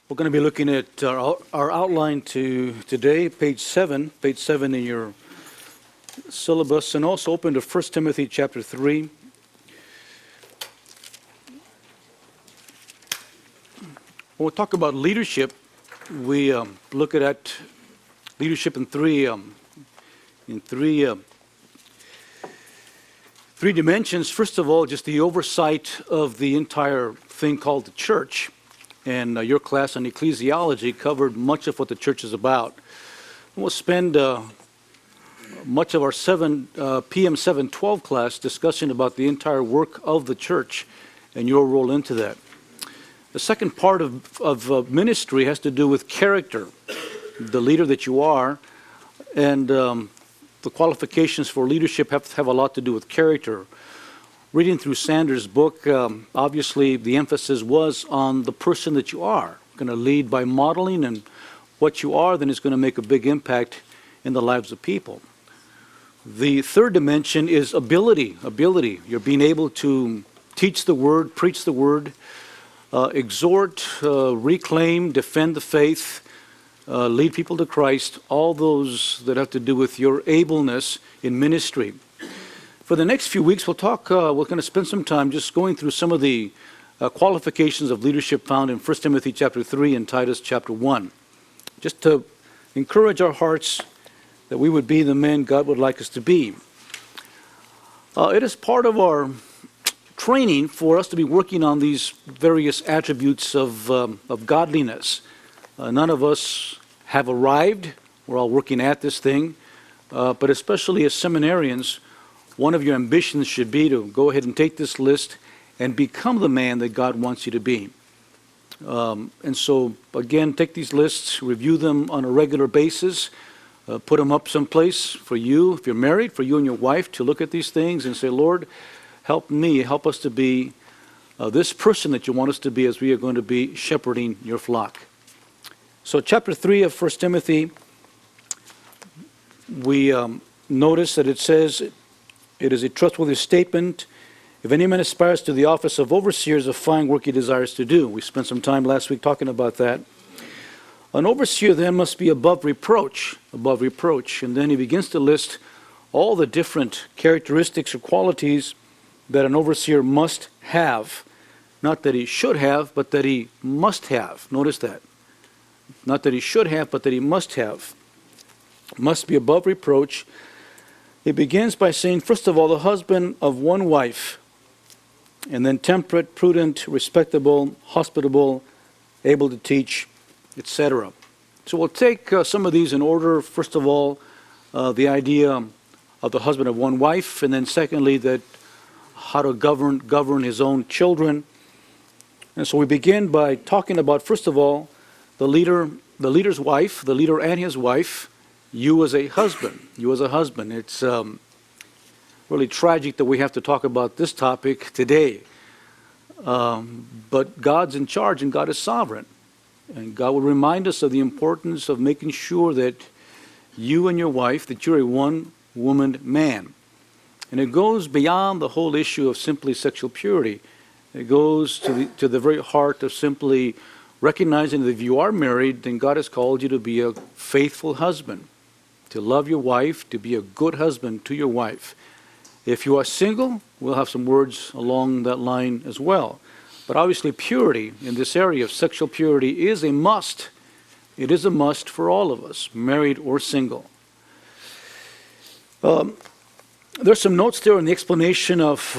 We're going to be looking at our outline today, page 7 in your syllabus, and also open to 1 Timothy chapter 3. When we talk about leadership, we look at leadership in three dimensions. First of all, just the oversight of the entire thing called the church. And your class on ecclesiology covered much of what the church is about. We'll spend much of our PM 712 class discussing about the entire work of the church and your role into that. The second part of ministry has to do with character, the leader that you are, and the qualifications for leadership have a lot to do with character. Reading through Sanders' book, obviously the emphasis was on the person that you are. Going to lead by modeling, and what you are then is going to make a big impact in the lives of people. The third dimension is ability. You're being able to teach the word, preach the word, exhort, reclaim, defend the faith, lead people to Christ, all those that have to do with your ableness in ministry. For the next few weeks, we're going to spend some time just going through some of the qualifications of leadership found in 1 Timothy chapter 3 and Titus chapter 1. Just to encourage our hearts that we would be the men God would like us to be. It is part of our training for us to be working on these various attributes of godliness. None of us have arrived. We're all working at this thing. But especially as seminarians, one of your ambitions should be to go ahead and take this list and become the man that God wants you to be. And so, again, take these lists, review them on a regular basis, put them up someplace for you, if you're married, for you and your wife to look at these things and say, Lord, help us to be this person that you want us to be as we are going to be shepherding your flock. So chapter 3 of 1 Timothy, we notice that it says, it is a trustworthy statement. If any man aspires to the office of overseers, a fine work he desires to do. We spent some time last week talking about that. An overseer then must be above reproach. And then he begins to list all the different characteristics or qualities that an overseer must have. Not that he should have, but that he must have. Notice that. Not that he should have, but that he must have. Must be above reproach. It begins by saying, first of all, the husband of one wife, and then temperate, prudent, respectable, hospitable, able to teach, etc. So we'll take some of these in order. First of all, the idea of the husband of one wife, and then secondly, that how to govern his own children. And so we begin by talking about, first of all, the leader's wife, the leader and his wife. You as a husband. It's really tragic that we have to talk about this topic today. But God's in charge and God is sovereign. And God will remind us of the importance of making sure that you and your wife, that you're a one-woman man. And it goes beyond the whole issue of simply sexual purity. It goes to the very heart of simply recognizing that if you are married, then God has called you to be a faithful husband. To love your wife, to be a good husband to your wife. If you are single, we'll have some words along that line as well. But obviously purity in this area of sexual purity is a must. It is a must for all of us, married or single. There's some notes there in the explanation of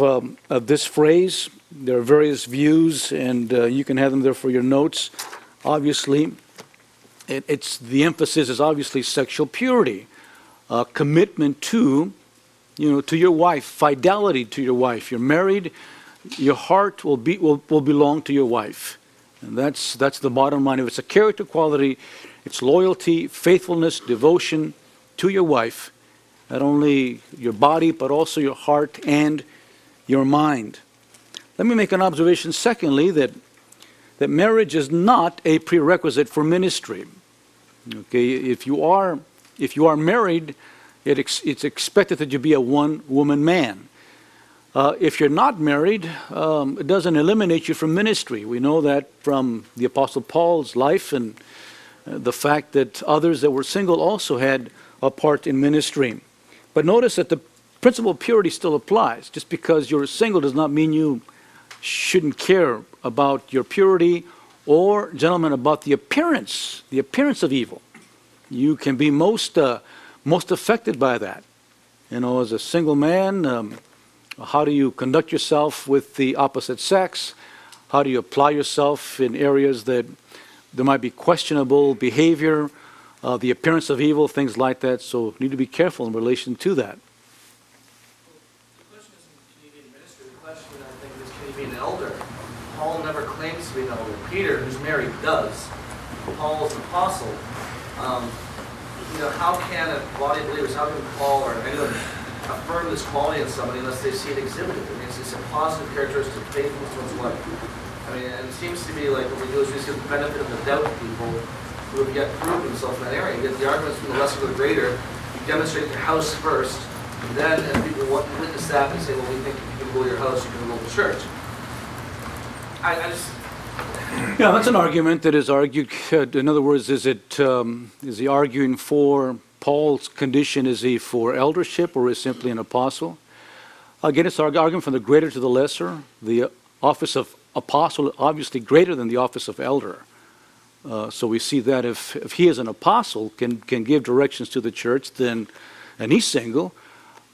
this phrase. There are various views, and you can have them there for your notes. Obviously, the emphasis is obviously sexual purity, commitment to your wife, fidelity to your wife. You're married, your heart will belong to your wife, and that's the bottom line. If it's a character quality, it's loyalty, faithfulness, devotion to your wife, not only your body but also your heart and your mind. Let me make an observation. Secondly, that marriage is not a prerequisite for ministry. Okay, if you are married, it's expected that you be a one-woman man. If you're not married, it doesn't eliminate you from ministry. We know that from the Apostle Paul's life and the fact that others that were single also had a part in ministry. But notice that the principle of purity still applies. Just because you're single does not mean you shouldn't care about your purity or, gentlemen, about the appearance of evil. You can be most affected by that. You know, as a single man, how do you conduct yourself with the opposite sex? How do you apply yourself in areas that there might be questionable behavior, the appearance of evil, things like that? So you need to be careful in relation to that. The question isn't can you be in ministry? The question, I think, is can you be an elder? Paul never claims to be an elder. Peter, who's married, does. Paul is an apostle. How can a body of believers, how can Paul or anyone affirm this quality in somebody unless they see it exhibited? I mean, it's a positive characteristic, faithfulness to one's life. I mean, and it seems to me like what we do is we just give the benefit of the doubt to people who have yet proved themselves in that area. You get the arguments from the lesser to the greater. You demonstrate your house first, and then as people witness that, they say, well, we think if you can rule your house, you can rule the church. Yeah, that's an argument that is argued. In other words, is he arguing for Paul's condition? Is he for eldership or is simply an apostle? Again, it's arguing from the greater to the lesser. The office of apostle obviously greater than the office of elder. So we see that if he is an apostle, can give directions to the church, and he's single,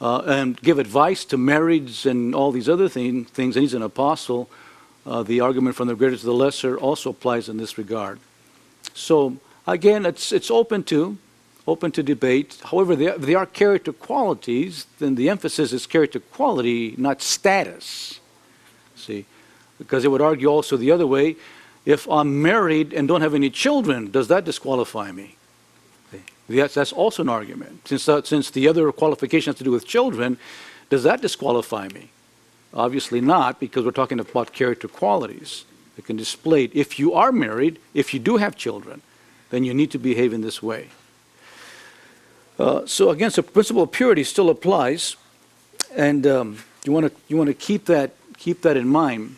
and give advice to marriage and all these other things, and he's an apostle, the argument from the greater to the lesser also applies in this regard. So again, it's open to debate. However, they are character qualities, then the emphasis is character quality, not status. See, because it would argue also the other way, if I'm married and don't have any children, does that disqualify me? That's also an argument. Since the other qualification has to do with children, does that disqualify me? Obviously not, because we're talking about character qualities that can display it. If you are married, if you do have children, then you need to behave in this way. So again, the principle of purity still applies, and you want to keep that in mind.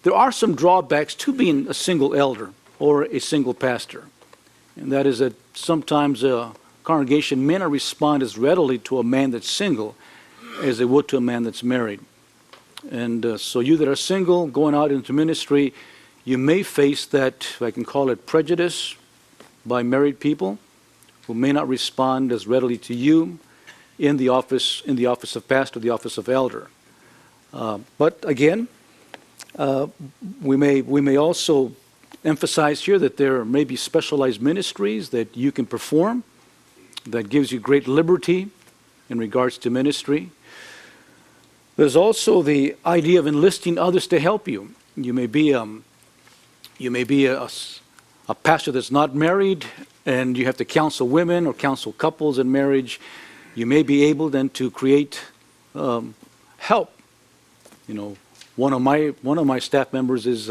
There are some drawbacks to being a single elder or a single pastor, and that is that sometimes a congregation may not respond as readily to a man that's single as they would to a man that's married. And so you that are single, going out into ministry, you may face that, if I can call it, prejudice by married people who may not respond as readily to you in the office of pastor, the office of elder. But again, we may also emphasize here that there may be specialized ministries that you can perform that gives you great liberty in regards to ministry. There's also the idea of enlisting others to help you. You may be a pastor that's not married, and you have to counsel women or counsel couples in marriage. You may be able then to create help. You know, one of my staff members is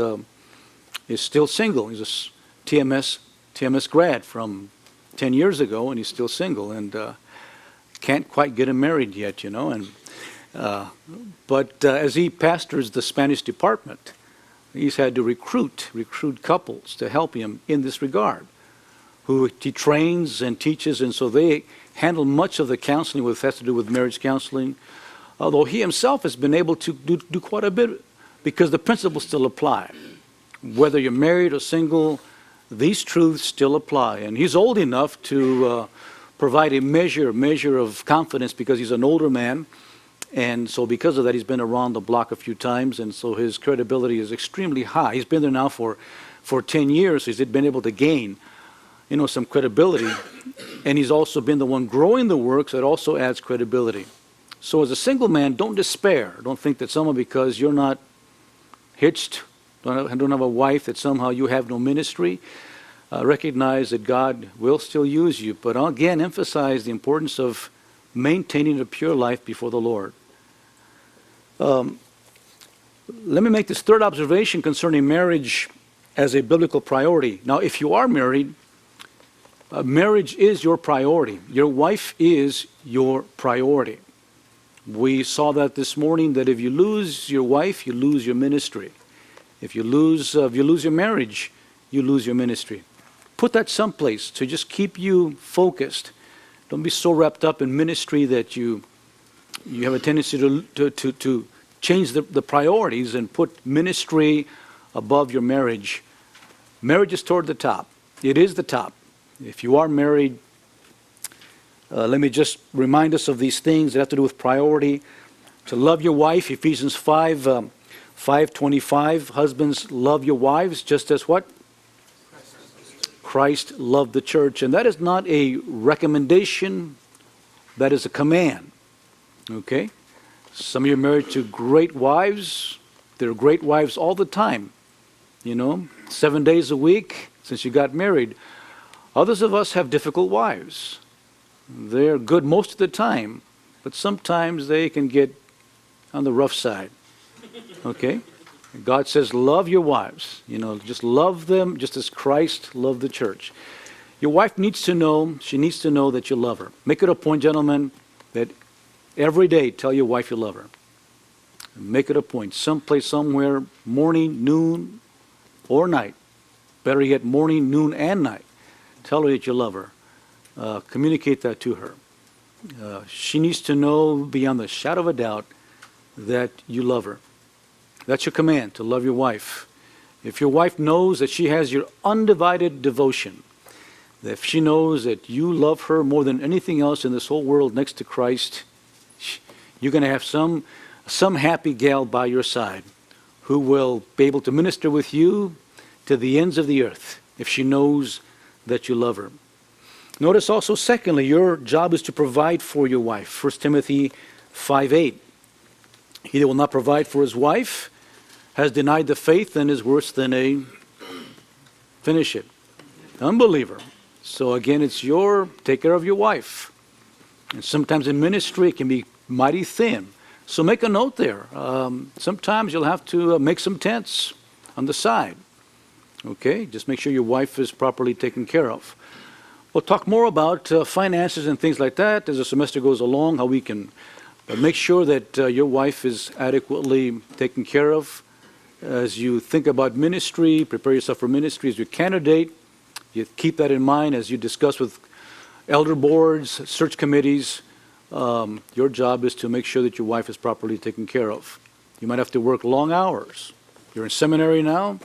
still single. He's a TMS grad from 10 years ago, and he's still single and can't quite get him married yet. You know, and but as he pastors the Spanish department, he's had to recruit couples to help him in this regard, who he trains and teaches, and so they handle much of the counseling that has to do with marriage counseling, although he himself has been able to do quite a bit because the principles still apply. Whether you're married or single, these truths still apply, and he's old enough to provide a measure of confidence because he's an older man. And so because of that, he's been around the block a few times, and so his credibility is extremely high. He's been there now for 10 years, so he's been able to gain, some credibility. And he's also been the one growing the work, so it also adds credibility. So as a single man, don't despair. Don't think that somehow because you're not hitched, don't have a wife, that somehow you have no ministry. Recognize that God will still use you, but again, emphasize the importance of maintaining a pure life before the Lord. Let me make this third observation concerning marriage as a biblical priority. Now, if you are married, marriage is your priority. Your wife is your priority. We saw that this morning, that if you lose your wife, you lose your ministry. If you lose your marriage, you lose your ministry. Put that someplace to just keep you focused. Don't be so wrapped up in ministry that you have a tendency to change the priorities and put ministry above your marriage. Marriage is toward the top. It is the top. If you are married, let me just remind us of these things that have to do with priority. To love your wife, Ephesians 5:25. Husbands, love your wives just as what? Christ loved the church. And that is not a recommendation, that is a command. Okay? Some of you are married to great wives. They're great wives all the time. 7 days a week since you got married. Others of us have difficult wives. They're good most of the time, but sometimes they can get on the rough side. Okay? God says, love your wives. Just love them just as Christ loved the church. Your wife needs to know, she needs to know that you love her. Make it a point, gentlemen, that every day tell your wife you love her. Make it a point, someplace, somewhere, morning, noon, or night. Better yet, morning, noon, and night. Tell her that you love her. Communicate that to her. She needs to know beyond the shadow of a doubt that you love her. That's your command, to love your wife. If your wife knows that she has your undivided devotion, that if she knows that you love her more than anything else in this whole world next to Christ, you're going to have some happy gal by your side who will be able to minister with you to the ends of the earth if she knows that you love her. Notice also, secondly, your job is to provide for your wife. 1 Timothy 5:8. He that will not provide for his wife has denied the faith and is worse than a, finish it, unbeliever. So again, it's take care of your wife. And sometimes in ministry it can be mighty thin. So make a note there. Sometimes you'll have to make some tents on the side. Okay, just make sure your wife is properly taken care of. We'll talk more about finances and things like that as the semester goes along, how we can make sure that your wife is adequately taken care of. As you think about ministry, prepare yourself for ministry as your candidate. You keep that in mind as you discuss with elder boards, search committees. Your job is to make sure that your wife is properly taken care of. You might have to work long hours. You're in seminary now.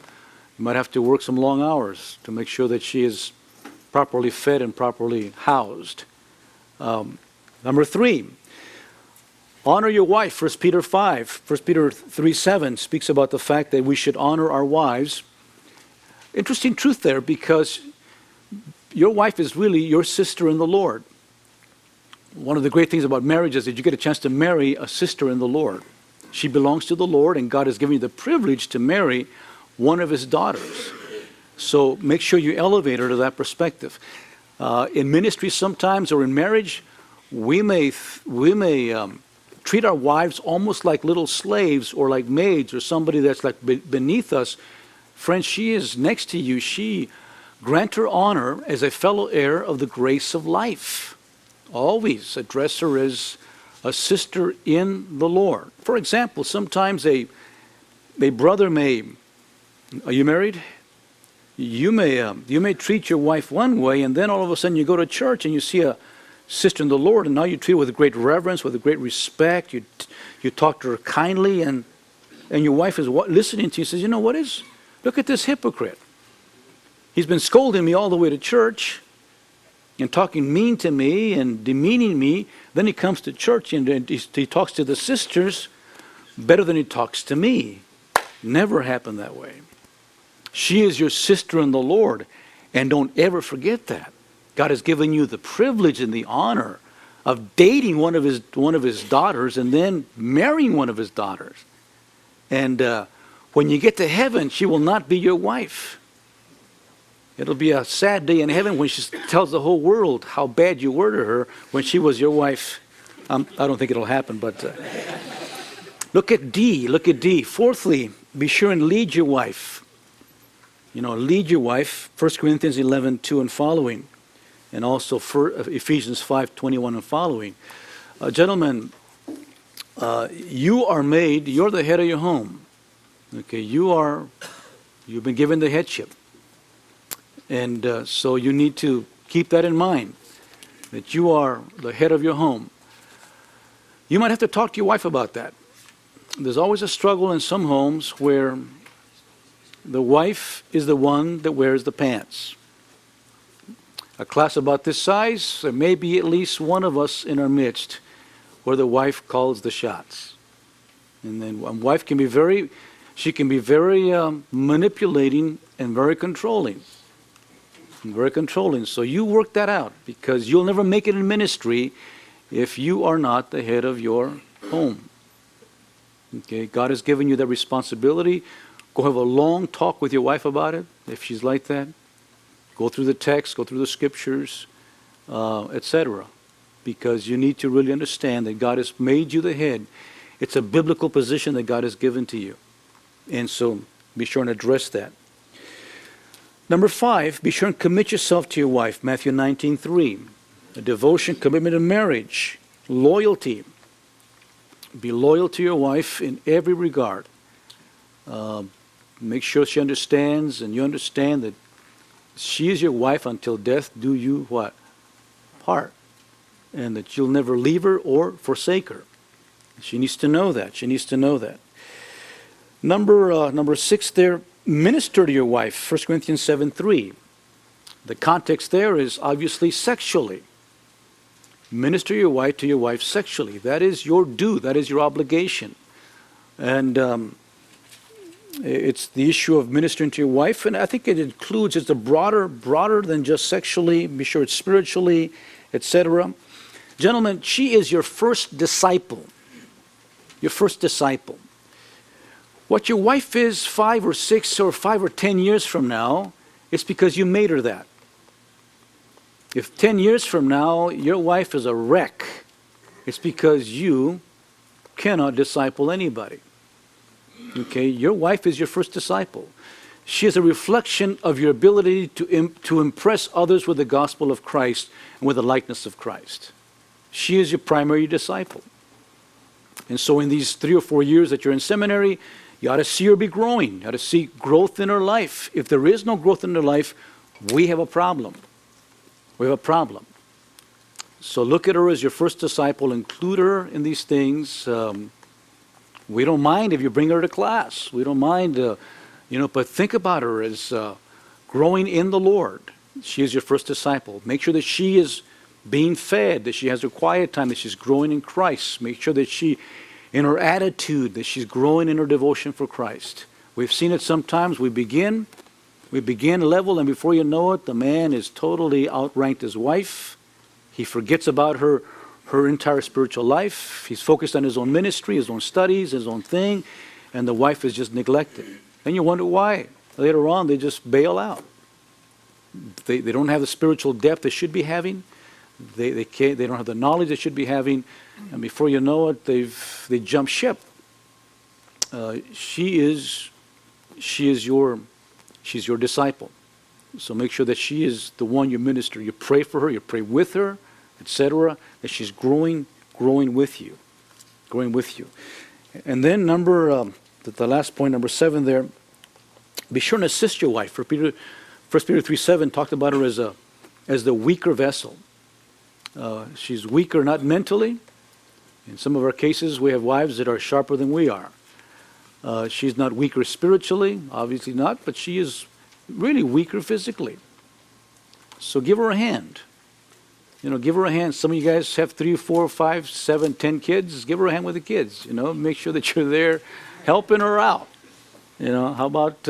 You might have to work some long hours to make sure that she is properly fed and properly housed. Number 3, honor your wife. 1 Peter 3:7 speaks about the fact that we should honor our wives. Interesting truth there, because your wife is really your sister in the Lord. One of the great things about marriage is that you get a chance to marry a sister in the Lord. She belongs to the Lord, and God has given you the privilege to marry one of his daughters. So make sure you elevate her to that perspective. In ministry sometimes, or in marriage, we may treat our wives almost like little slaves or like maids or somebody that's like beneath us. Friends, she is next to you. Grant her honor as a fellow heir of the grace of life. Always address her as a sister in the Lord. For example, sometimes a brother may, are you married? You may treat your wife one way, and then all of a sudden you go to church and you see a sister in the Lord, and now you treat her with great reverence, with great respect. You talk to her kindly, and your wife is listening to you. Says, look at this hypocrite. He's been scolding me all the way to church and talking mean to me and demeaning me. Then he comes to church and he talks to the sisters better than he talks to me. Never happened that way. She is your sister in the Lord, and don't ever forget that. God has given you the privilege and the honor of dating one of his daughters and then marrying one of his daughters. And when you get to heaven, she will not be your wife. It'll be a sad day in heaven when she tells the whole world how bad you were to her when she was your wife. I don't think it'll happen, but look at D. Fourthly, be sure and lead your wife. Lead your wife. 1 Corinthians 11:2 and following, and also for Ephesians 5:21 and following. Gentlemen, You're the head of your home. Okay, you've been given the headship. And so you need to keep that in mind, that you are the head of your home. You might have to talk to your wife about that. There's always a struggle in some homes where the wife is the one that wears the pants. A class about this size, there may be at least one of us in our midst where the wife calls the shots. And then a wife can be very manipulating and very controlling. Very controlling. So you work that out, because you'll never make it in ministry if you are not the head of your home. Okay, God has given you that responsibility. Go have a long talk with your wife about it, if she's like that. Go through the text, go through the scriptures, etc. Because you need to really understand that God has made you the head. It's a biblical position that God has given to you. And so be sure and address that. Number 5, be sure and commit yourself to your wife. Matthew 19:3. A devotion, commitment in marriage, loyalty. Be loyal to your wife in every regard. Make sure she understands and you understand that she is your wife until death do you what? Part. And that you'll never leave her or forsake her. She needs to know that. She needs to know that. Number 6 there, minister to your wife. 1 Corinthians 7:3. The context there is obviously sexually. Minister to your wife sexually. That is your due. That is your obligation. And it's the issue of ministering to your wife, and I think it's a broader than just sexually. Be sure it's spiritually, etc. Gentlemen, she is your first disciple. Your first disciple. What your wife is 5 or 6 or 5 or 10 years from now, it's because you made her that. If 10 years from now your wife is a wreck, it's because you cannot disciple anybody. Okay, your wife is your first disciple. She is a reflection of your ability to impress others with the gospel of Christ and with the likeness of Christ. She is your primary disciple. And so in these 3 or 4 years that you're in seminary, you ought to see her be growing. You ought to see growth in her life. If there is no growth in her life, we have a problem. We have a problem. So look at her as your first disciple. Include her in these things. We don't mind if you bring her to class. We don't mind, but think about her as growing in the Lord. She is your first disciple. Make sure that she is being fed, that she has her quiet time, that she's growing in Christ. Make sure that in her attitude, that she's growing in her devotion for Christ. We've seen it sometimes. We begin level, and before you know it, the man is totally outranked his wife. He forgets about her entire spiritual life. He's focused on his own ministry, his own studies, his own thing, and the wife is just neglected. And you wonder why. Later on, they just bail out. They don't have the spiritual depth they should be having. They don't have the knowledge they should be having, and before you know it, they jump ship. She's your disciple. So make sure that she is the one you minister. You pray for her, you pray with her, etc. That she's growing with you, growing with you. And then the last point, number 7 there. Be sure and assist your wife. 1 Peter 3:7 talked about her as the weaker vessel. She's weaker, not mentally. In some of our cases, we have wives that are sharper than we are. She's not weaker spiritually, obviously not, but she is really weaker physically. So give her a hand. Give her a hand. Some of you guys have 3, 4, 5, 7, 10 kids. Give her a hand with the kids. Make sure that you're there helping her out. How about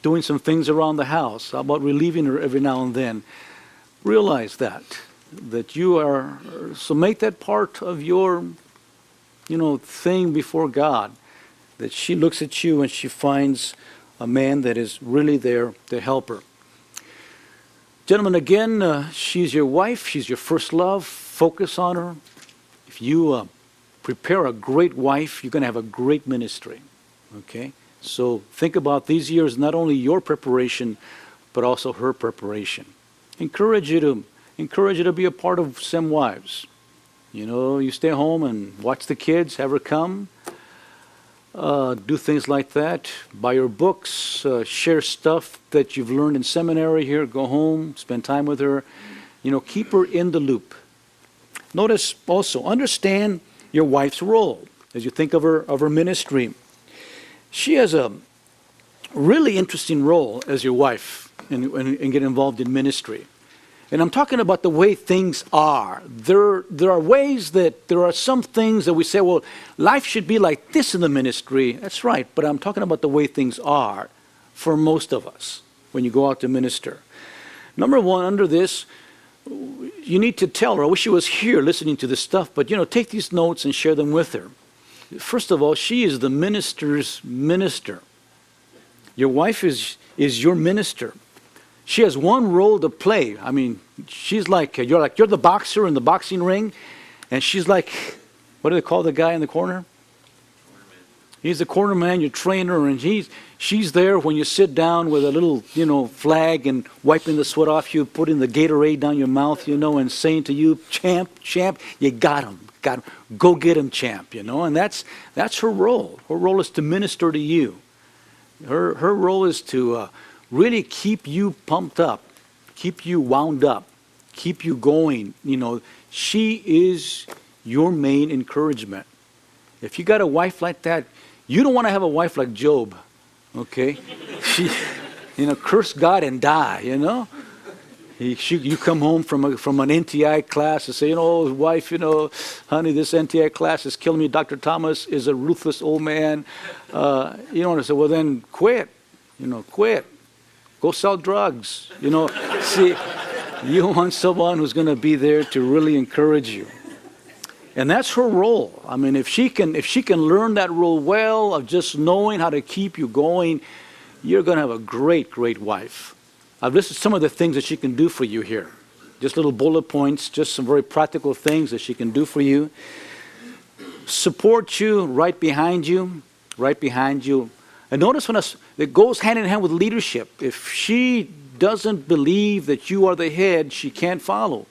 doing some things around the house? How about relieving her every now and then? Realize that you are, so make that part of your, thing before God, that she looks at you and she finds a man that is really there to help her. Gentlemen, again, she's your wife, she's your first love, focus on her. If you prepare a great wife, you're going to have a great ministry, okay? So think about these years, not only your preparation, but also her preparation. Encourage you to be a part of Sem Wives. You know, you stay home and watch the kids, have her come, do things like that, buy her books, share stuff that you've learned in seminary here, go home, spend time with her. You know, keep her in the loop. Notice also, understand your wife's role as you think of her ministry. She has a really interesting role as your wife and get involved in ministry. And I'm talking about the way things are. There are some things that we say, well, life should be like this in the ministry. That's right, but I'm talking about the way things are for most of us when you go out to minister. Number one, under this, you need to tell her, I wish she was here listening to this stuff, but take these notes and share them with her. First of all, she is the minister's minister. Your wife is your minister. She has one role to play. I mean, she's like you're the boxer in the boxing ring, and she's like, what do they call the guy in the corner? He's the corner man, your trainer, and she's there when you sit down with a little, flag and wiping the sweat off you, putting the Gatorade down your mouth, and saying to you, champ, you got him, go get him, champ, and that's her role. Her role is to minister to you. Her role is to really keep you pumped up, keep you wound up, keep you going. She is your main encouragement. If you got a wife like that, you don't want to have a wife like Job, okay? She, curse God and die, You come home from an NTI class and say, wife, honey, this NTI class is killing me. Dr. Thomas is a ruthless old man. You don't want to say, well, then quit, quit. Go sell drugs, See, you want someone who's going to be there to really encourage you. And that's her role. I mean, if she can learn that role well of just knowing how to keep you going, you're going to have a great, great wife. I've listed some of the things that she can do for you here. Just little bullet points, just some very practical things that she can do for you. Support you right behind you. And notice it goes hand in hand with leadership. If she doesn't believe that you are the head, she can't follow.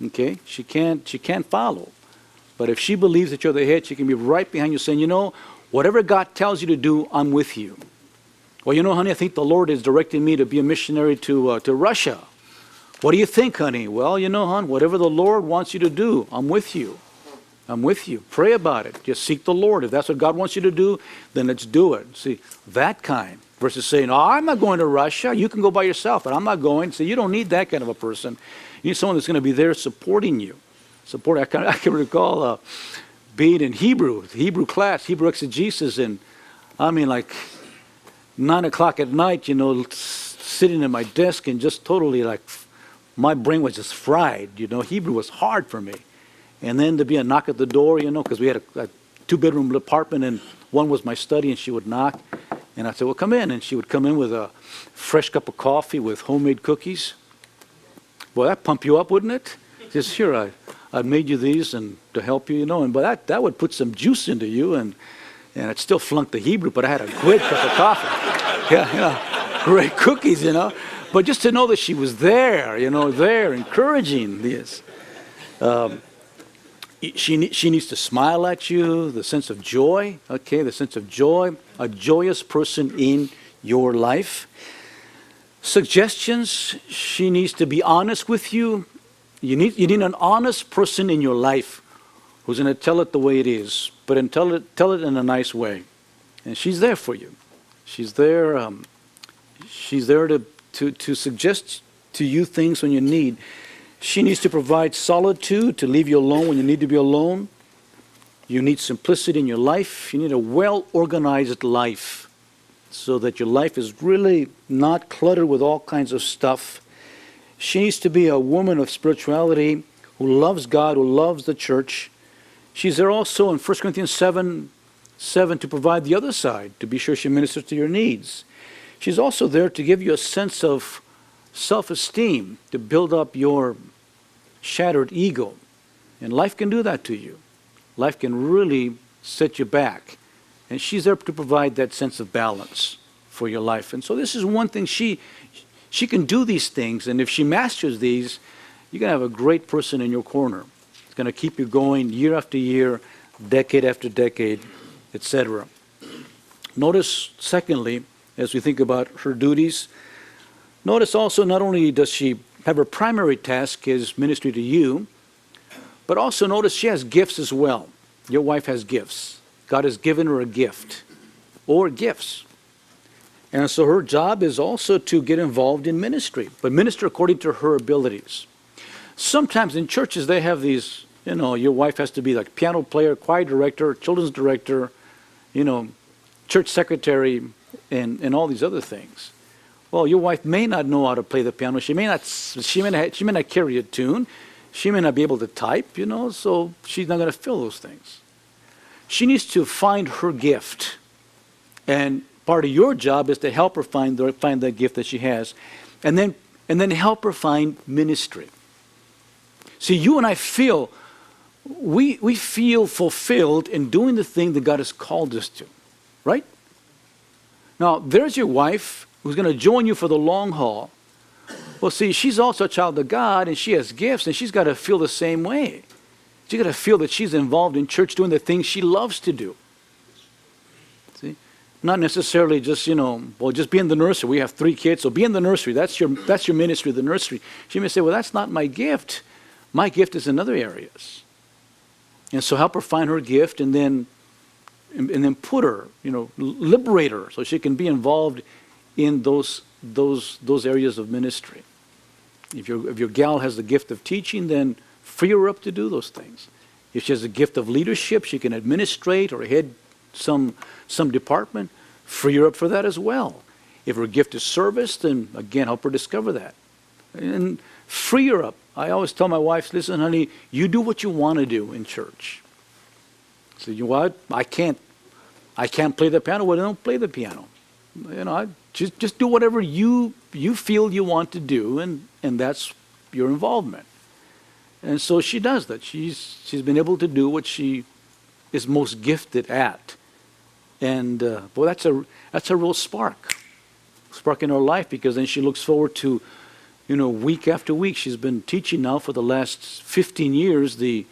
Okay? She can't follow. But if she believes that you're the head, she can be right behind you saying, whatever God tells you to do, I'm with you. Well, honey, I think the Lord is directing me to be a missionary to Russia. What do you think, honey? Well, hon, whatever the Lord wants you to do, I'm with you. Pray about it. Just seek the Lord. If that's what God wants you to do, then let's do it. See, that kind. Versus saying, I'm not going to Russia. You can go by yourself, but I'm not going. See, you don't need that kind of a person. You need someone that's going to be there supporting you. I can recall being in Hebrew class, Hebrew exegesis, and 9 o'clock at night, sitting at my desk and just totally my brain was just fried. Hebrew was hard for me. And then to be a knock at the door, because we had a 2-bedroom apartment and one was my study, and she would knock. And I'd say, well, come in. And she would come in with a fresh cup of coffee with homemade cookies. Boy, that'd pump you up, wouldn't it? Just here, I made you these and to help you, but that would put some juice into you, and I'd still flunk the Hebrew, but I had a great cup of coffee. Yeah, great cookies, But just to know that she was there, there encouraging this. She needs to smile at you, the sense of joy, a joyous person in your life. Suggestions, she needs to be honest with you. You need an honest person in your life who's going to tell it the way it is, but tell it in a nice way. And she's there for you. She's there to suggest to you things when you need. She needs to provide solitude, to leave you alone when you need to be alone. You need simplicity in your life. You need a well-organized life so that your life is really not cluttered with all kinds of stuff. She needs to be a woman of spirituality who loves God, who loves the church. She's there also in 1 Corinthians 7 to provide the other side, to be sure she ministers to your needs. She's also there to give you a sense of self-esteem, to build up your shattered ego. And life can do that to you. Life can really set you back. And she's there to provide that sense of balance for your life. And so this is one thing she can do these things, and if she masters these, you're going to have a great person in your corner. It's going to keep you going year after year, decade after decade, etc. Notice, secondly, as we think about her duties, notice also not only does she have her primary task is ministry to you, but also notice she has gifts as well. Your wife has gifts. God has given her a gift or gifts. And so her job is also to get involved in ministry, but minister according to her abilities. Sometimes in churches they have these, your wife has to be like piano player, choir director, children's director, church secretary, and all these other things. Well, your wife may not know how to play the piano. She may not carry a tune. She may not be able to type, so she's not going to fill those things. She needs to find her gift. And part of your job is to help her find that gift that she has, and then help her find ministry. See, you and I feel fulfilled in doing the thing that God has called us to, right? Now, there's your wife who's going to join you for the long haul. Well, see, she's also a child of God, and she has gifts, and she's got to feel the same way. She's got to feel that she's involved in church doing the things she loves to do. See? Not necessarily just, just be in the nursery. We have 3 kids, so be in the nursery. That's your ministry, the nursery. She may say, well, that's not my gift. My gift is in other areas. And so help her find her gift, and then put her, liberate her so she can be involved in those areas of ministry. If your gal has the gift of teaching, then free her up to do those things. If she has a gift of leadership, she can administrate or head some department, free her up for that as well. If her gift is service, then again, help her discover that. And free her up. I always tell my wife, listen, honey, you do what you want to do in church. So you know what? I can't play the piano. Well, don't play the piano. Just do whatever you feel you want to do, and that's your involvement. And so she does that. She's been able to do what she is most gifted at. And boy, that's a real spark in her life, because then she looks forward to, week after week. She's been teaching now for the last 15 years the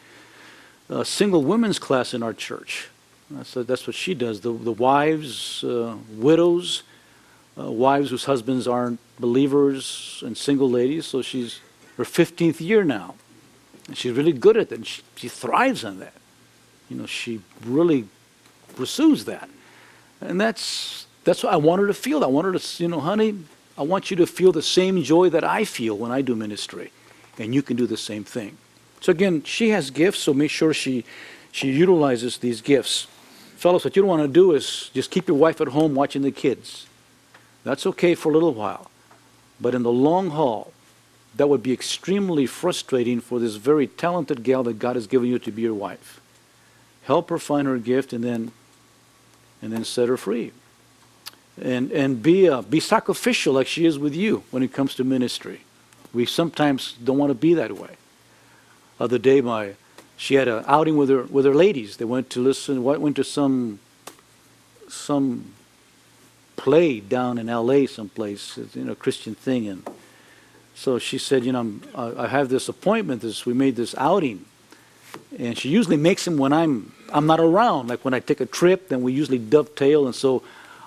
single women's class in our church. That's what she does. The wives, widows, wives whose husbands aren't believers, and single ladies. So she's her 15th year now. And she's really good at that. And she thrives on that. She really pursues that. And that's what I want her to feel. I want her to, honey, I want you to feel the same joy that I feel when I do ministry. And you can do the same thing. So again, she has gifts, so make sure she utilizes these gifts. Fellows, what you don't want to do is just keep your wife at home watching the kids. That's okay for a little while. But in the long haul, that would be extremely frustrating for this very talented gal that God has given you to be your wife. Help her find her gift, and then set her free. And be sacrificial like she is with you when it comes to ministry. We sometimes don't want to be that way. Other day, she had an outing with her ladies. They went to some play down in L.A. someplace, Christian thing. And so she said, I have this appointment. We made this outing. And she usually makes them when I'm not around. Like when I take a trip, then we usually dovetail. And so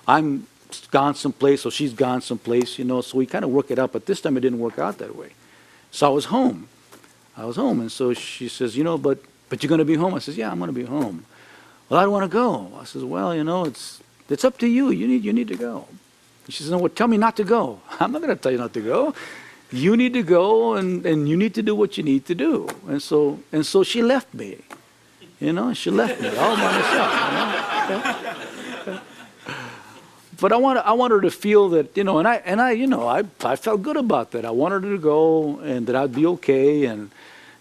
I'm gone someplace, so she's gone someplace, So we kind of work it out. But this time it didn't work out that way. So I was home. And so she says, but you're going to be home? I says, yeah, I'm going to be home. Well, I don't want to go. I says, well, it's up to you. You need to go. And she says, no, well, tell me not to go. I'm not going to tell you not to go. You need to go, and you need to do what you need to do. And so she left me. She left me all by myself. But I want her to feel that, I felt good about that. I wanted her to go, and that I'd be okay, and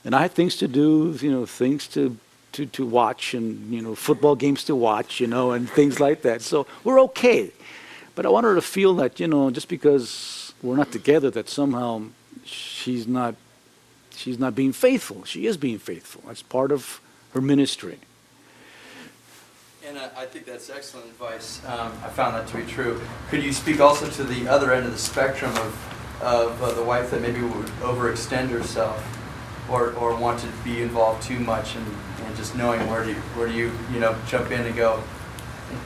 I had things to do, things to watch, and football games to watch, and things like that. So we're okay. But I want her to feel that, just because we're not together, that somehow she's not being faithful. She is being faithful. That's part of her ministry. And I think that's excellent advice. I found that to be true. Could you speak also to the other end of the spectrum of the wife that maybe would overextend herself, or want to be involved too much, and just knowing where do you jump in and go,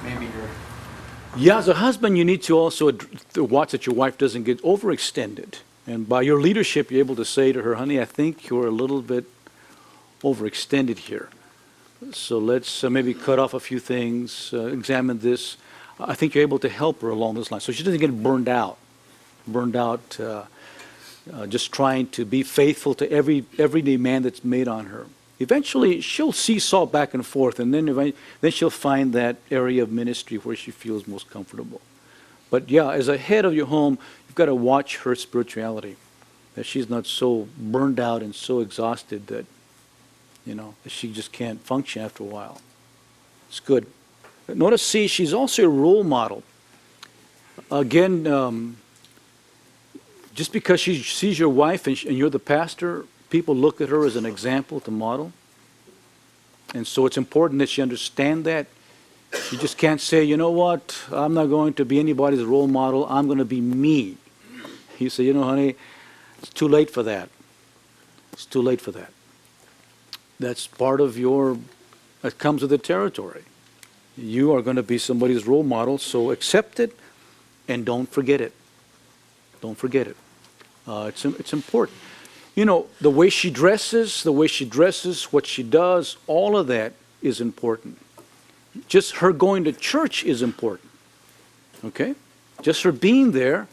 maybe you're. Yeah, as a husband, you need to also watch that your wife doesn't get overextended. And by your leadership, you're able to say to her, honey, I think you're a little bit overextended here. So let's maybe cut off a few things, examine this. I think you're able to help her along this line so she doesn't get burned out, just trying to be faithful to every demand that's made on her. Eventually, she'll seesaw back and forth, and then she'll find that area of ministry where she feels most comfortable. But yeah, as a head of your home, you've got to watch her spirituality, that she's not so burned out and so exhausted that, that she just can't function after a while. It's good. But notice, see, she's also a role model. Again, just because she sees your wife and you're the pastor, people look at her as an example to model. And so it's important that she understand that. You just can't say, you know what, I'm not going to be anybody's role model, I'm going to be me. You say, honey, it's too late for that. It's too late for that. That's part of that comes with the territory. You are going to be somebody's role model, so accept it and don't forget it. Don't forget it. It's important. The way she dresses, what she does, all of that is important. Just her going to church is important. Okay? Just her being there,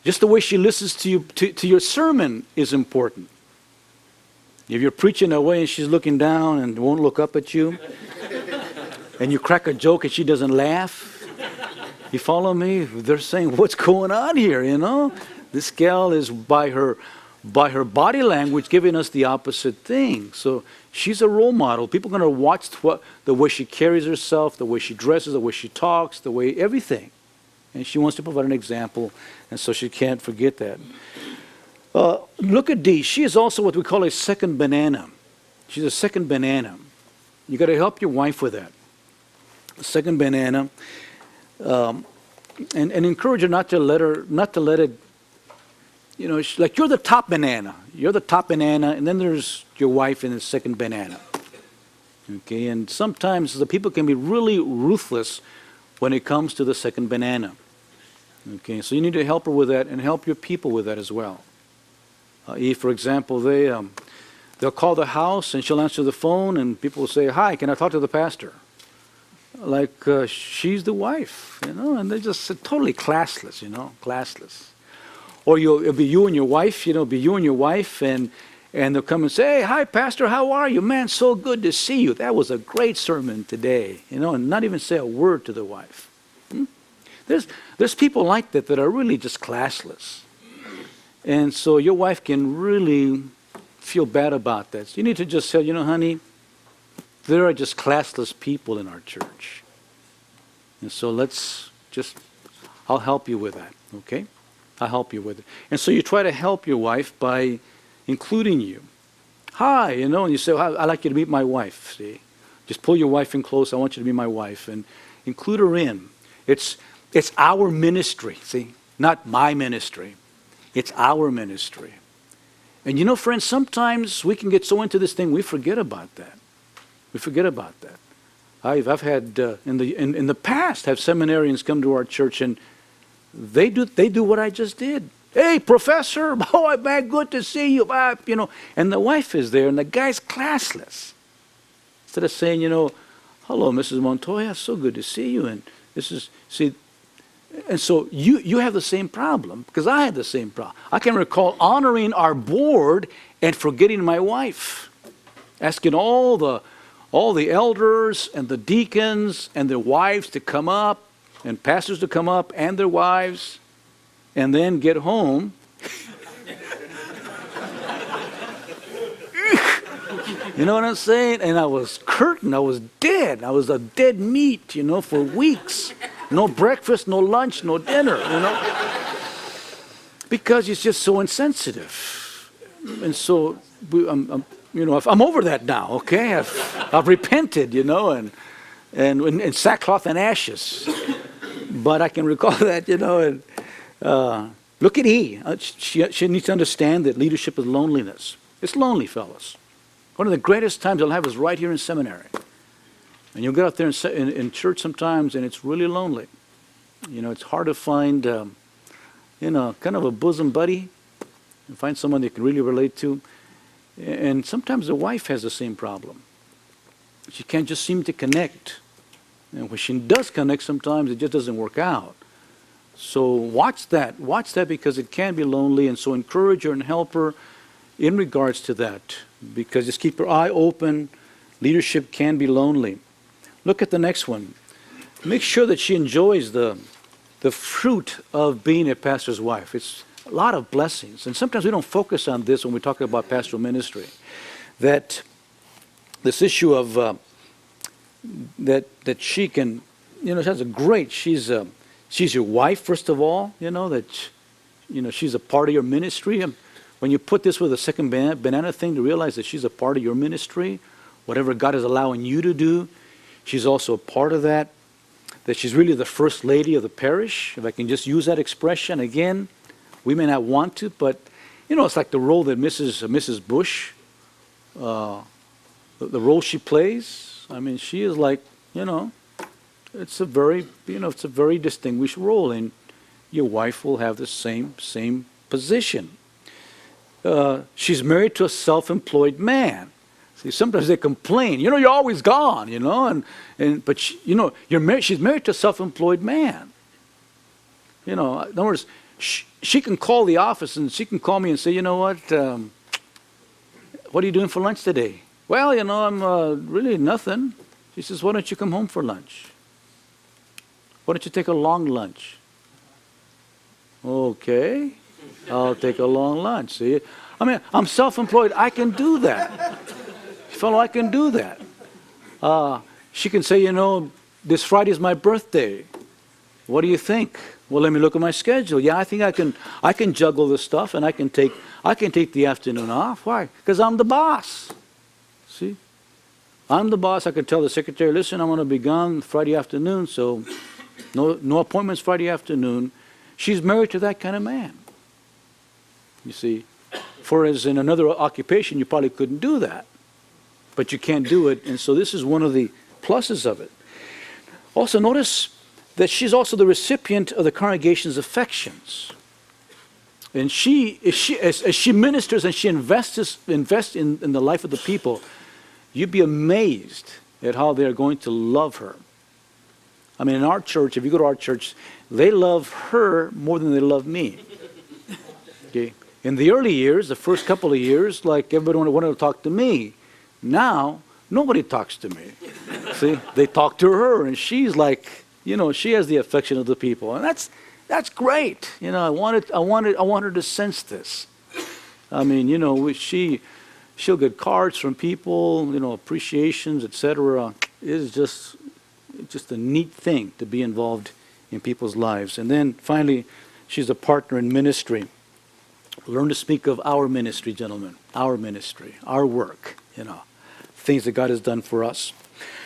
just the way she listens to you, to your sermon is important. If you're preaching away and she's looking down and won't look up at you, and you crack a joke and she doesn't laugh, you follow me? They're saying, what's going on here, This gal is by her body language giving us the opposite thing. So she's a role model. People are going to watch the way she carries herself, the way she dresses, the way she talks, the way everything. And she wants to provide an example, and so she can't forget that. Look at D. She is also what we call a second banana. She's a second banana. You got to help your wife with that. A second banana, and encourage her not to let it. Like you're the top banana. You're the top banana, and then there's your wife in the second banana. Okay, and sometimes the people can be really ruthless when it comes to the second banana. Okay, so you need to help her with that and help your people with that as well. For example, they'll call the house and she'll answer the phone and people will say, hi, can I talk to the pastor? Like she's the wife, and they're just totally classless, classless. Or it'll be you and your wife, and they'll come and say, hey, hi, pastor, how are you? Man, so good to see you. That was a great sermon today, and not even say a word to the wife. There's people like that are really just classless. And so your wife can really feel bad about that. So you need to just say, honey, there are just classless people in our church. And so I'll help you with that, okay? I'll help you with it. And so you try to help your wife by including you. Hi, and you say, I'd like you to meet my wife, see? Just pull your wife in close, I want you to meet my wife, and include her in. It's our ministry, see? Not my ministry. It's our ministry. And friends, sometimes we can get so into this thing, we forget about that. We forget about that. I've had, in the past, have seminarians come to our church and they do what I just did. Hey, professor, boy, man, good to see you. And the wife is there and the guy's classless. Instead of saying, hello, Mrs. Montoya, so good to see you. And and so you have the same problem because I had the same problem. I can recall honoring our board and forgetting my wife, asking all the elders and the deacons and their wives to come up and pastors to come up and their wives and then get home. You know what I'm saying? And I was curtained. I was dead. I was a dead meat, for weeks. No breakfast, no lunch, no dinner, Because it's just so insensitive. And so, I'm over that now, okay? I've repented, and in sackcloth and ashes. But I can recall that, and look at E. She needs to understand that leadership is loneliness. It's lonely, fellas. One of the greatest times you'll have is right here in seminary. And you'll get out there in church sometimes, and it's really lonely. It's hard to find, kind of a bosom buddy, and find someone you can really relate to. And sometimes the wife has the same problem. She can't just seem to connect. And when she does connect, sometimes it just doesn't work out. So watch that because it can be lonely, and so encourage her and help her in regards to that, because just keep her eye open. Leadership can be lonely. Look at the next one. Make sure that she enjoys the fruit of being a pastor's wife. It's a lot of blessings, and sometimes we don't focus on this when we talk about pastoral ministry, that this issue of that she can, has a great, she's your wife, first of all, she's a part of your ministry. When you put this with a second banana thing, to realize that she's a part of your ministry, whatever God is allowing you to do, she's also a part of that she's really the first lady of the parish, if I can just use that expression. Again, we may not want to, but, it's like the role that Mrs. Bush, the role she plays. I mean, she is like, it's a very distinguished role, and your wife will have the same position. She's married to a self-employed man. See, sometimes they complain, you're always gone, but she's married to a self-employed man. In other words, she can call the office, and she can call me and say, what are you doing for lunch today? Well, I'm really nothing. She says, why don't you come home for lunch? Why don't you take a long lunch? Okay, I'll take a long lunch. See, I'm self-employed. I can do that. Fellow, I can do that. She can say, this Friday is my birthday. What do you think? Well, let me look at my schedule. Yeah, I think I can juggle this stuff, and I can take the afternoon off. Why? Because I'm the boss. See? I'm the boss. I can tell the secretary, listen, I'm going to be gone Friday afternoon, so no appointments Friday afternoon. She's married to that kind of man. You see? Whereas in another occupation, you probably couldn't do that. But you can't do it, and so this is one of the pluses of it. Also, notice that she's also the recipient of the congregation's affections. And as she ministers and she invests in the life of the people, you'd be amazed at how they're going to love her. I mean, in our church, if you go to our church, they love her more than they love me. Okay? In the early years, the first couple of years, like everybody wanted to talk to me. Now, nobody talks to me. See, they talk to her, and she's like, she has the affection of the people, and that's great. I want her to sense this. I mean, she'll get cards from people, appreciations, etc. It's just a neat thing to be involved in people's lives. And then finally, she's a partner in ministry. Learn to speak of our ministry, gentlemen, our ministry, our work, things that God has done for us.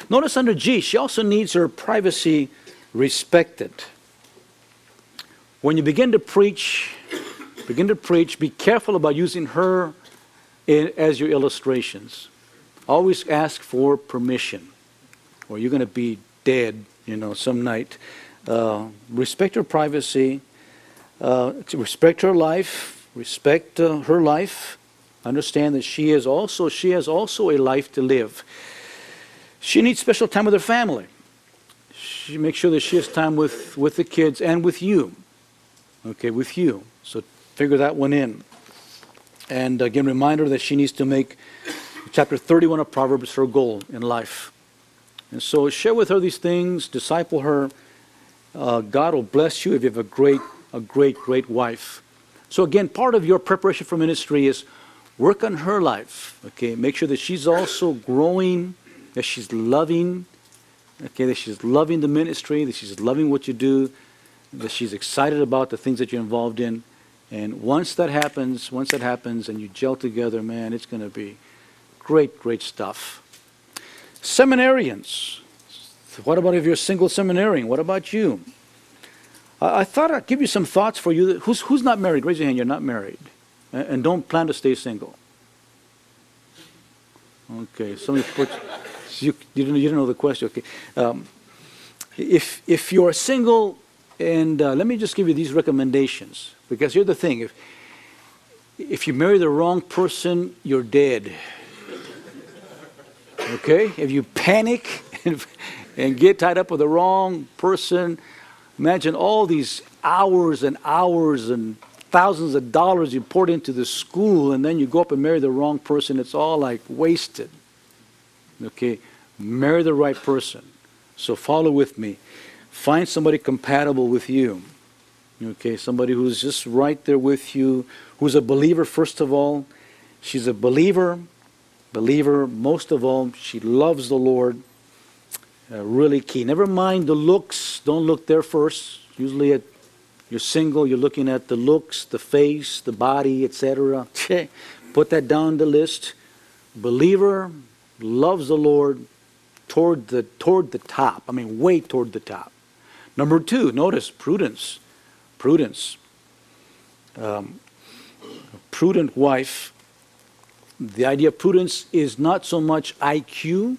Notice under G, she also needs her privacy respected. When you begin to preach, be careful about using her as your illustrations. Always ask for permission, or you're going to be dead, some night. Respect her privacy, respect her life, Understand that she has also a life to live. She needs special time with her family. She makes sure that she has time with the kids and with you. Okay, with you. So figure that one in. And again, remind her that she needs to make chapter 31 of Proverbs her goal in life. And so share with her these things, disciple her. God will bless you if you have a great wife. So again, part of your preparation for ministry is work on her life. Okay, make sure that she's also growing, that she's loving, that she's loving the ministry, that she's loving what you do, that she's excited about the things that you're involved in. And once that happens and you gel together, man, it's going to be great stuff. Seminarians. What about if you're a single seminarian? What about you? I thought I'd give you some thoughts for you. Who's not married? Raise your hand, you're not married. And don't plan to stay single. Okay, somebody put, you didn't know the question, okay. If you're single, and let me just give you these recommendations, because here's the thing, if you marry the wrong person, you're dead. Okay? If you panic and get tied up with the wrong person, imagine all these hours and hours and thousands of dollars you poured into the school, and then you go up and marry the wrong person. It's all like wasted. Okay? Marry the right person. So follow with me. Find somebody compatible with you. Okay? Somebody who's just right there with you, who's a believer first of all. She's a believer, most of all. She loves the Lord. Really key. Never mind the looks. Don't look there first. Usually you're single, you're looking at the looks, the face, the body, etc. Put that down the list. Believer, loves the Lord, toward the top. I mean, way toward the top. Number 2, notice prudence. Prudence. A prudent wife. The idea of prudence is not so much IQ.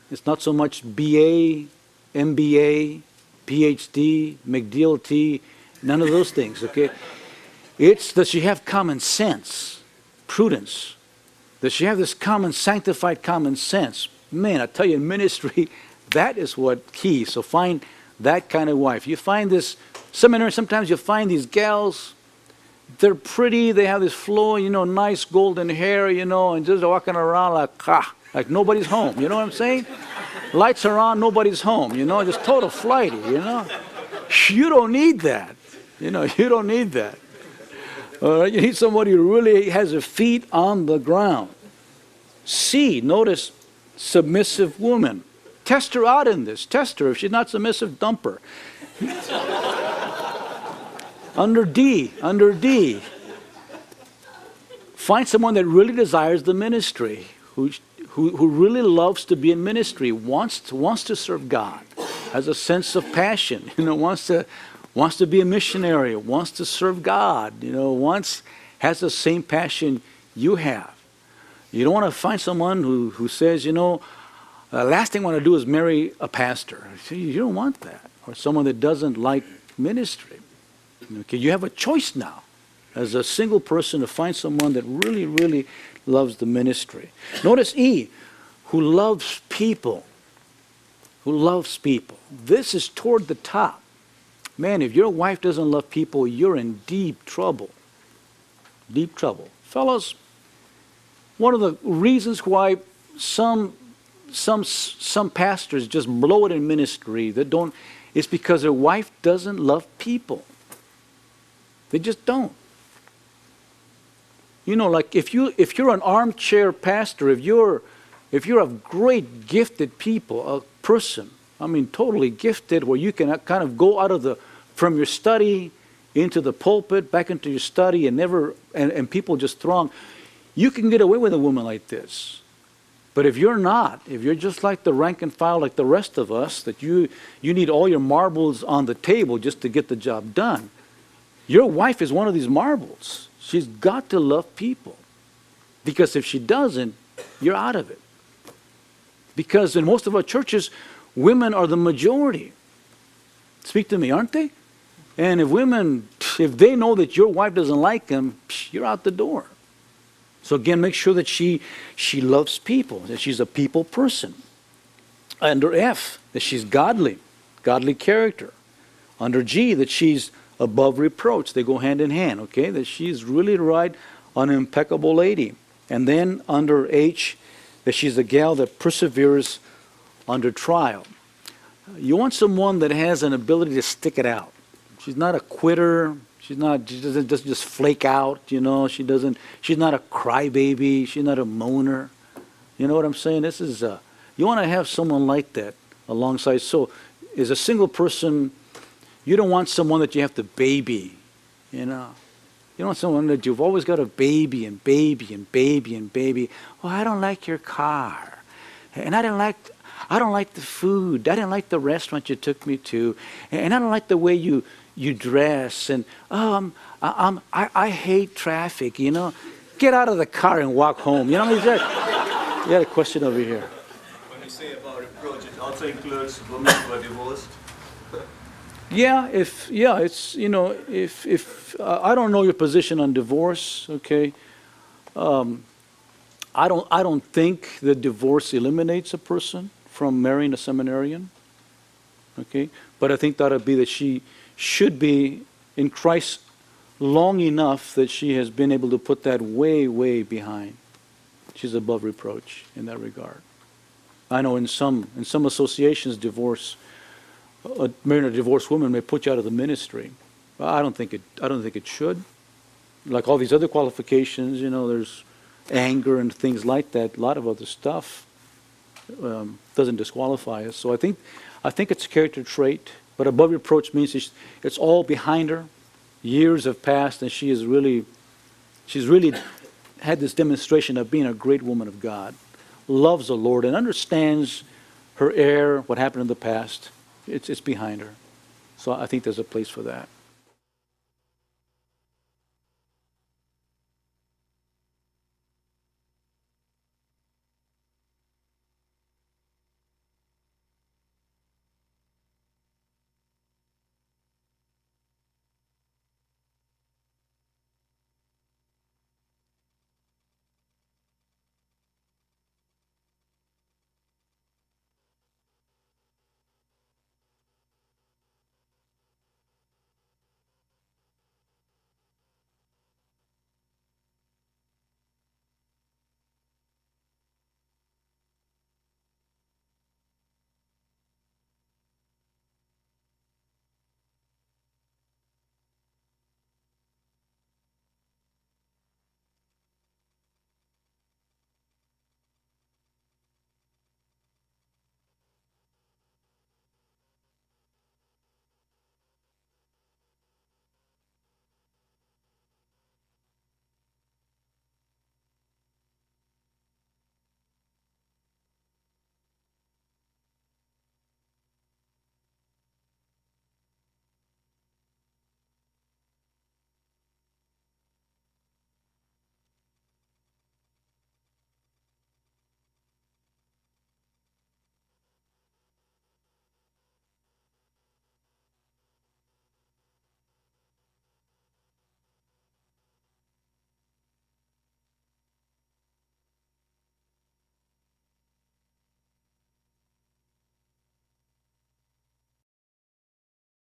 It's not so much BA, MBA, PhD, McDLT, none of those things, okay? It's does she have common sense, prudence? Does she have this common, sanctified common sense? Man, I tell you, in ministry, that is what key. So find that kind of wife. You find this seminary, sometimes you find these gals, they're pretty, they have this flowing, nice golden hair, and just walking around like nobody's home. You know what I'm saying? Lights are on, nobody's home, just total flighty, You don't need that. You don't need that. All right? You need somebody who really has their feet on the ground. C, notice, submissive woman. Test her out in this. Test her. If she's not submissive, dump her. Under D, find someone that really desires the ministry, who really loves to be in ministry, wants to serve God, has a sense of passion, wants to be a missionary, wants to serve God, has the same passion you have. You don't want to find someone who says, last thing I want to do is marry a pastor. You don't want that. Or someone that doesn't like ministry. Okay, you have a choice now as a single person to find someone that really, really loves the ministry. Notice E, who loves people. Who loves people. This is toward the top. Man, if your wife doesn't love people, you're in deep trouble. Deep trouble. Fellas, one of the reasons why some pastors just blow it in ministry is because their wife doesn't love people. They just don't. Like if you're an armchair pastor, if you're a great gifted person, totally gifted, where you can kind of go from your study into the pulpit, back into your study, and people just throng, you can get away with a woman like this. But if you're not, if you're just like the rank and file, like the rest of us, that you need all your marbles on the table just to get the job done, your wife is one of these marbles. She's got to love people. Because if she doesn't, you're out of it. Because in most of our churches, women are the majority. Speak to me, aren't they? And if they know that your wife doesn't like them, you're out the door. So again, make sure that she loves people, that she's a people person. Under F, that she's godly character. Under G, that she's above reproach. They go hand in hand, okay? That she's really right, an impeccable lady. And then under H, that she's a gal that perseveres under trial. You want someone that has an ability to stick it out. She's not a quitter. She doesn't just flake out, She's not a crybaby. She's not a moaner. You know what I'm saying? You want to have someone like that alongside. So as a single person, you don't want someone that you have to baby, You don't want someone that you've always got to baby and baby and baby and baby. Oh, I don't like your car. And I don't like the food. I didn't like the restaurant you took me to. And I don't like the way you dress. And I hate traffic, Get out of the car and walk home. You had a question over here. When you say about reproach, it also includes women who are divorced. It's, if I don't know your position on divorce, okay? I don't think that divorce eliminates a person from marrying a seminarian, okay? But I think that would be that she should be in Christ long enough that she has been able to put that way, way behind. She's above reproach in that regard. I know in some associations, marrying a divorced woman may put you out of the ministry. I don't think it should. Like all these other qualifications, there's anger and things like that. A lot of other stuff doesn't disqualify us. So I think it's a character trait. But above reproach means it's all behind her. Years have passed, and she's really had this demonstration of being a great woman of God, loves the Lord, and understands her error, what happened in the past. It's behind her. So I think there's a place for that.